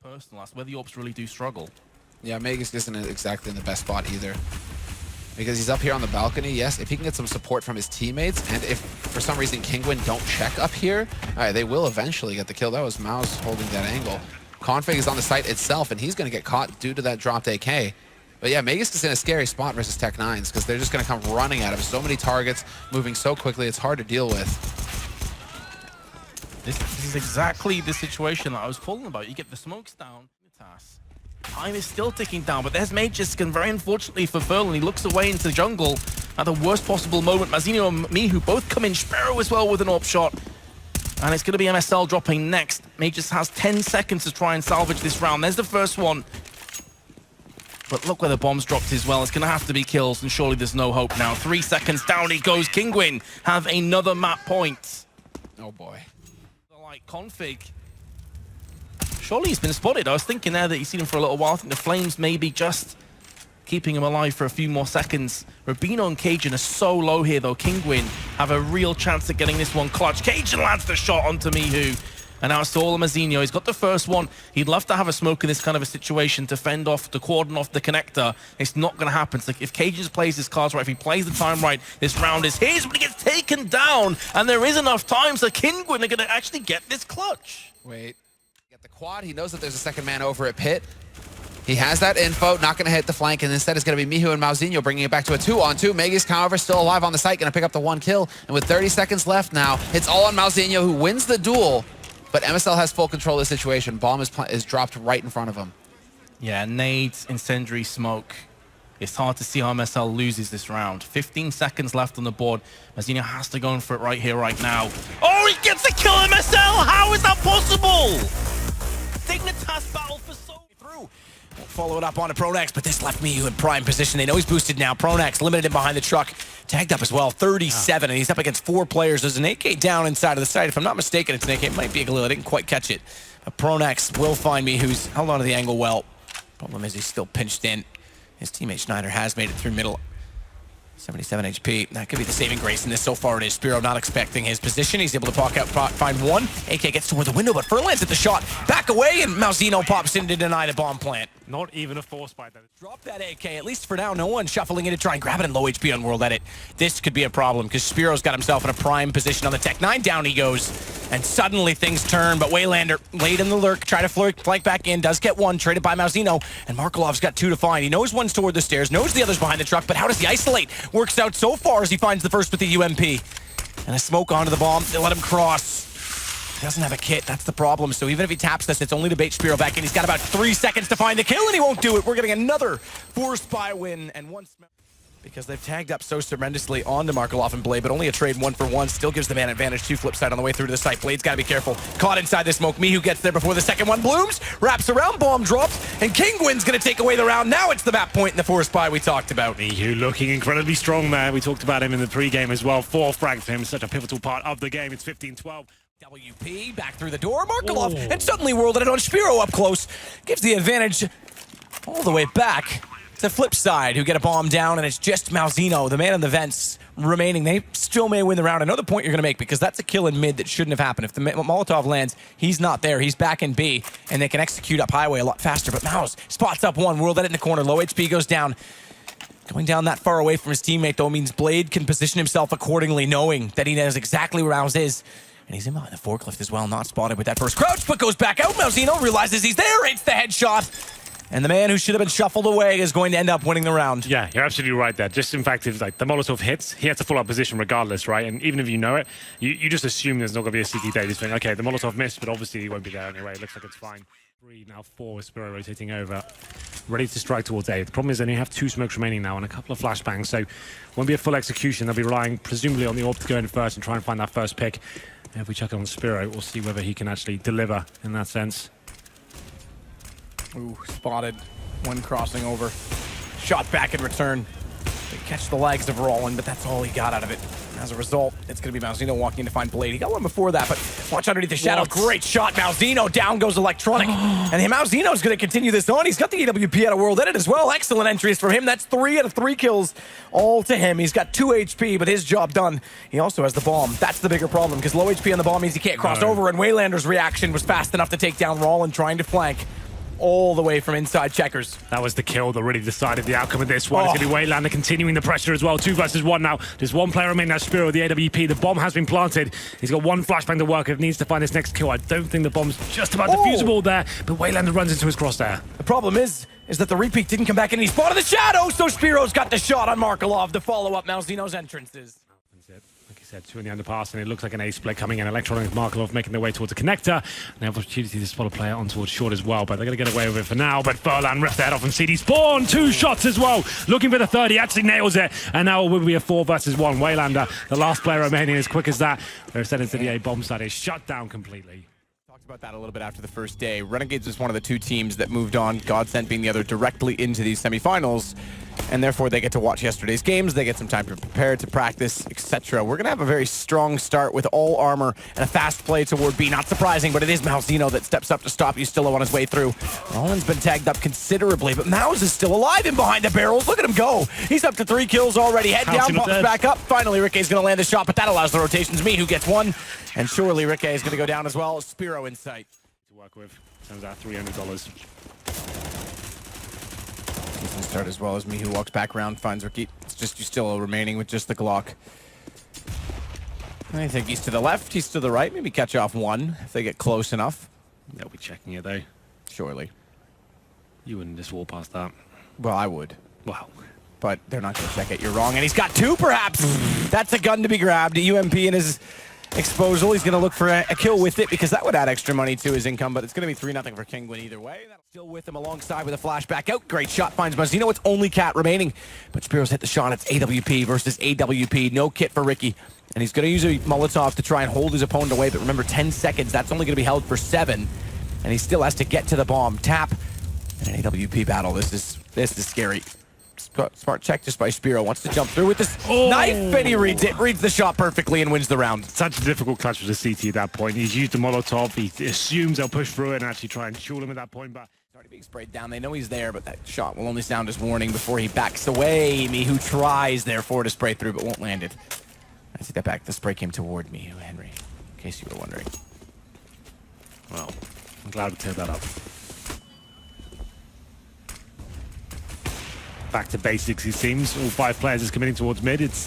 personal. That's where the Orbs really do struggle. Yeah, Magus isn't exactly in the best spot either. Because he's up here on the balcony, yes, if he can get some support from his teammates, and if for some reason Kinguin don't check up here, all right, they will eventually get the kill. That was Maus holding that angle. Config is on the site itself, and he's going to get caught due to that dropped AK. But yeah, Magus is in a scary spot versus Tech9s, because they're just going to come running at him. So many targets, moving so quickly, it's hard to deal with. This is exactly the situation that I was calling about. You get the smokes down. Time is still ticking down, but there's Magiskin, very unfortunately for Furlan. He looks away into the jungle at the worst possible moment. Mazinho and Mihu both come in. Sparrow as well with an AWP shot. And it's going to be MSL dropping next. Magis has 10 seconds to try and salvage this round. There's the first one. But look where the bomb's dropped as well. It's going to have to be kills, and surely there's no hope now. 3 seconds down he goes. Kinguin have another map point. Oh boy. Like config. Surely he's been spotted. I was thinking there that he's seen him for a little while. I think the flames may be just keeping him alive for a few more seconds. Rubino and Cajun are so low here, though. Kinguin have a real chance at getting this one clutch. Cajun lands the shot onto Mihu. And now it's to all Mazinho. He's got the first one. He'd love to have a smoke in this kind of a situation to fend off, to cordon off the connector. It's not going to happen. It's like if Cajun plays his cards right, if he plays the time right, this round is his, but he gets taken down. And there is enough time, so Kinguin are going to actually get this clutch. Wait. Get the quad. He knows that there's a second man over at pit. He has that info, not going to hit the flank, and instead it's going to be Mihu and Mauzinho bringing it back to a 2-on-2. Magus, however, still alive on the site, going to pick up the 1 kill. And with 30 seconds left now, it's all on Mauzinho, who wins the duel. But MSL has full control of the situation. Bomb is dropped right in front of him. Yeah, nades, incendiary smoke. It's hard to see how MSL loses this round. 15 seconds left on the board. Mauzinho has to go in for it right here, right now. Oh, he gets the kill, MSL! How is that possible? Dignitas battle for so through. Follow it up onto Pronax, but this left Mihu in prime position. They know he's boosted now. Pronax limited him behind the truck. Tagged up as well, 37, and he's up against 4 players. There's an AK down inside of the site. If I'm not mistaken, it's an AK. It might be a Galil. I didn't quite catch it. But Pronax will find Mihu's held onto the angle well. Problem is he's still pinched in. His teammate Schneider has made it through middle. 77 HP. That could be the saving grace in this. So far it is. Spiro not expecting his position. He's able to find one. AK gets toward the window, but Furlan's at the shot. Back away, and Mauzinho pops in to deny the bomb plant. Not even a force by that. Drop that AK, at least for now. No one shuffling in to try and grab it in low HP on World Edit. This could be a problem, because Spiro's got himself in a prime position on the Tech9. Down he goes, and suddenly things turn, but Waylander, late in the lurk, try to flank back in, does get one, traded by Mauzinho, and Markolov's got 2 to find. He knows one's toward the stairs, knows the other's behind the truck, but how does he isolate? Works out so far as he finds the first with the UMP. And a smoke onto the bomb, they let him cross. He doesn't have a kit, that's the problem. So even if he taps this, it's only to bait Spiro back in. He's got about 3 seconds to find the kill, and he won't do it. We're getting another forced by win, and once because they've tagged up so tremendously onto Markolov and Blade, but only a trade 1-for-1 still gives the man advantage. 2 flip side on the way through to the site. Blade's got to be careful. Caught inside the smoke. Mihu gets there before the second one blooms, wraps around, bomb drops, and Kinguin's going to take away the round. Now it's the map point in the forest buy we talked about. Mihu looking incredibly strong there. We talked about him in the pre-game as well. 4 frags for him, such a pivotal part of the game. It's 15-12. WP back through the door, Markolov, and suddenly World Edit on Spiro up close. Gives the advantage all the way back. It's the flip side who get a bomb down, and it's just Mauzinho, the man in the vents, remaining. They still may win the round. Another point you're going to make, because that's a kill in mid that shouldn't have happened. If the Molotov lands, he's not there. He's back in B, and they can execute up highway a lot faster. But Maus spots up one. World Edit in the corner. Low HP goes down. Going down that far away from his teammate, though, means Blade can position himself accordingly, knowing that he knows exactly where Maus is. And he's in behind the forklift as well, not spotted with that first crouch, but goes back out. Mauzinho realizes he's there. It's the headshot. And the man who should have been shuffled away is going to end up winning the round. Yeah, you're absolutely right there. Just in fact, if like the Molotov hits, he has to full up position regardless, right? And even if you know it, you just assume there's not going to be a CT there. You just think, okay, the Molotov missed, but obviously he won't be there anyway. It looks like it's fine. 3, now 4 with Spiro rotating over. Ready to strike towards A. The problem is they only have 2 smokes remaining now and a couple of flashbangs, so won't be a full execution. They'll be relying presumably on the AWP to go in first and try and find that first pick. And if we chuck it on Spiro, we'll see whether he can actually deliver in that sense. Ooh, spotted. One crossing over. Shot back in return. They catch the legs of Roland, but that's all he got out of it. As a result, it's going to be Mauzinho walking in to find Blade. He got one before that, but watch underneath the shadow. What? Great shot, Mauzinho. Down goes Electronic. And Mauzinho's going to continue this on. He's got the EWP out of World Edit as well. Excellent entries from him. That's 3 out of 3 kills all to him. He's got 2 HP, but his job done. He also has the bomb. That's the bigger problem, because low HP on the bomb means he can't cross over, and Waylander's reaction was fast enough to take down Roland trying to flank. all the way from inside checkers. That was the kill that really decided the outcome of this one. It's going to be Waylander continuing the pressure as well. 2 versus 1 now. Just one player remaining. That's Spiro, the AWP. The bomb has been planted. He's got one flashbang to work with. Needs to find his next kill. I don't think the bomb's just about defusable there, but Waylander runs into his crosshair. The problem is that the repeat didn't come back and he spotted the shadow, so Spiro's got the shot on Markelov to follow up Malzino's entrances. Like I said, 2 in the underpass, and it looks like an A split coming in. Electronic Markelov making their way towards the connector. And they have opportunity to spot a player on towards short as well, but they're going to get away with it for now. But Furlan rips the head off from CD Spawn. 2 shots as well. Looking for the third. He actually nails it. And now it will be a 4 versus 1. Waylander, the last player remaining, as quick as that. They're sent into the A bomb site. Is shut down completely. Talked about that a little bit after the first day. Renegades was one of the 2 teams that moved on, Godsent being the other, directly into these semifinals. And therefore they get to watch yesterday's games, they get some time to prepare, to practice, etc. We're going to have a very strong start with all armor and a fast play toward B. Not surprising, but it is Malzino that steps up to stop Ustillo on his way through. Roland's been tagged up considerably, but Mouse is still alive in behind the barrels. Look at him go. He's up to 3 kills already. Head down, pops back up. Finally, Rickey's going to land a shot, but that allows the rotations. Me who gets 1. And surely Rickey is going to go down as well. Spiro in sight. To work with. Turns out $300. Decent start as well as Me who walks back around, finds Ricky. It's just Ustillo remaining with just the Glock. I think he's to the left, he's to the right. Maybe catch off 1 if they get close enough. They'll be checking it though. Surely. You wouldn't just walk past that. Well, I would. Wow. But they're not going to check it. You're wrong. And he's got 2, perhaps. That's a gun to be grabbed. UMP in his exposal. He's going to look for a kill with it because that would add extra money to his income. But it's going to be 3-0 for Kinguin either way. Still with him alongside with a flashback out. Great shot finds Malzino. It's only Cat remaining. But Spiro's hit the shot. It's AWP versus AWP. No kit for Ricky. And he's going to use a Molotov to try and hold his opponent away. But remember, 10 seconds. That's only going to be held for 7. And he still has to get to the bomb. Tap. And an AWP battle. This is scary. Smart check just by Spiro. Wants to jump through with this knife, and he reads it. Reads the shot perfectly and wins the round. Such a difficult clutch for the CT at that point. He's used the Molotov. He assumes they'll push through it and actually try and shoot him at that point. But he's already being sprayed down. They know he's there, but that shot will only sound as warning before he backs away. Me who tries, therefore, to spray through, but won't land it. I see that back. The spray came toward me, Henry, in case you were wondering. Well, I'm glad we cleared that up. Back to basics, it seems. All 5 players is committing towards mid. It's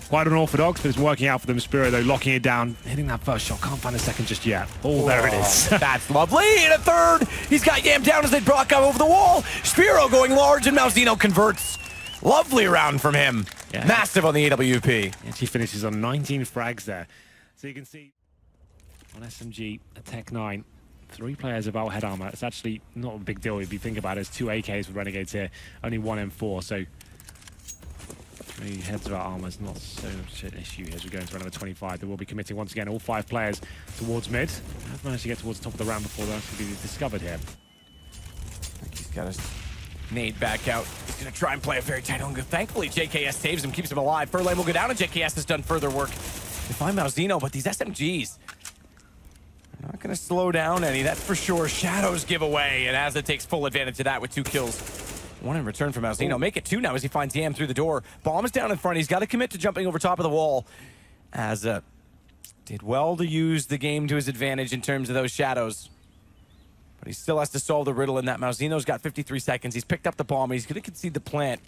quite unorthodox, but it's working out for them. Spiro, though, locking it down. Hitting that first shot. Can't find a second just yet. Oh, there it is. That's lovely. And a third. He's got Yam down as they block up over the wall. Spiro going large, and Malzino converts. Lovely round from him. Yeah. Massive on the AWP. And she finishes on 19 frags there. So you can see on SMG, a Tech 9. 3 players without head armor. It's actually not a big deal if you think about it. It's 2 AKs with Renegades here, only 1 M4, so 3 heads without armor is not so much an issue here as we go into another 25. They will be committing once again, all 5 players towards mid. Have managed to get towards the top of the round before that's going to be discovered here. He's got his nade back out. He's going to try and play a very tight angle. Thankfully, JKS saves him, keeps him alive. Furlane will go down, and JKS has done further work to find Malzino, but these SMGs, not going to slow down any, that's for sure. Shadows give away, and Azza takes full advantage of that with 2 kills. 1 in return from Malzino. Make it 2 now as he finds Yam through the door. Bomb is down in front. He's got to commit to jumping over top of the wall. Azza did well to use the game to his advantage in terms of those shadows. But he still has to solve the riddle in that. Malzino's got 53 seconds. He's picked up the bomb. He's going to concede the plant.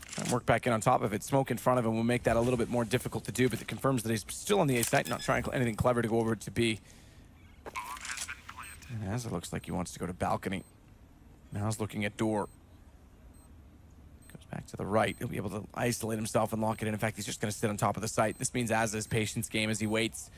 Try and work back in on top of it. Smoke in front of him will make that a little bit more difficult to do, but it confirms that he's still on the A site, not trying anything clever to go over to B. And Azza looks like he wants to go to balcony. Now's looking at door. Goes back to the right. He'll be able to isolate himself and lock it in. In fact, he's just going to sit on top of the site. This means Azza's patience game as he waits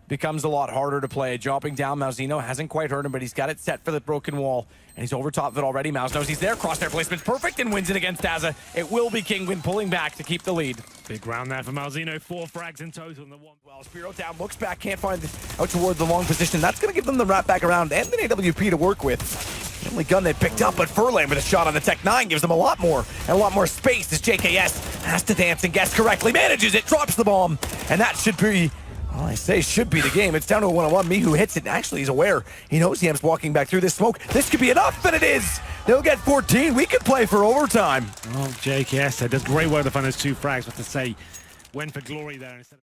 becomes a lot harder to play. Dropping down, Malzino hasn't quite hurt him, but he's got it set for the broken wall. And he's over top of it already. Mouse knows he's there. Crosshair placement's perfect and wins it against Azza. It will be Kinguin pulling back to keep the lead. Big round there for Malzino. 4 frags in total. And the one. Well, Spiro down, looks back, can't find out toward the long position. That's going to give them the wrap back around and an AWP to work with. The only gun they picked up, but Furlane with a shot on the Tech 9 gives them a lot more and a lot more space as JKS has to dance and guess correctly. Manages it, drops the bomb, and that should be, well, I say should be the game. It's down to a 1-on-1. Me who hits it. Actually, he's aware. He knows Yam's walking back through this smoke. This could be enough, and it is. They'll get 14. We could play for overtime. Oh, JKS does great work to find those 2 frags. What to say, went for glory there instead of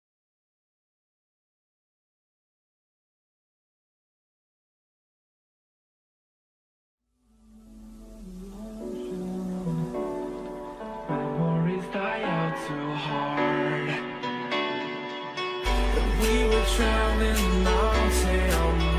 We were traveling the mountain.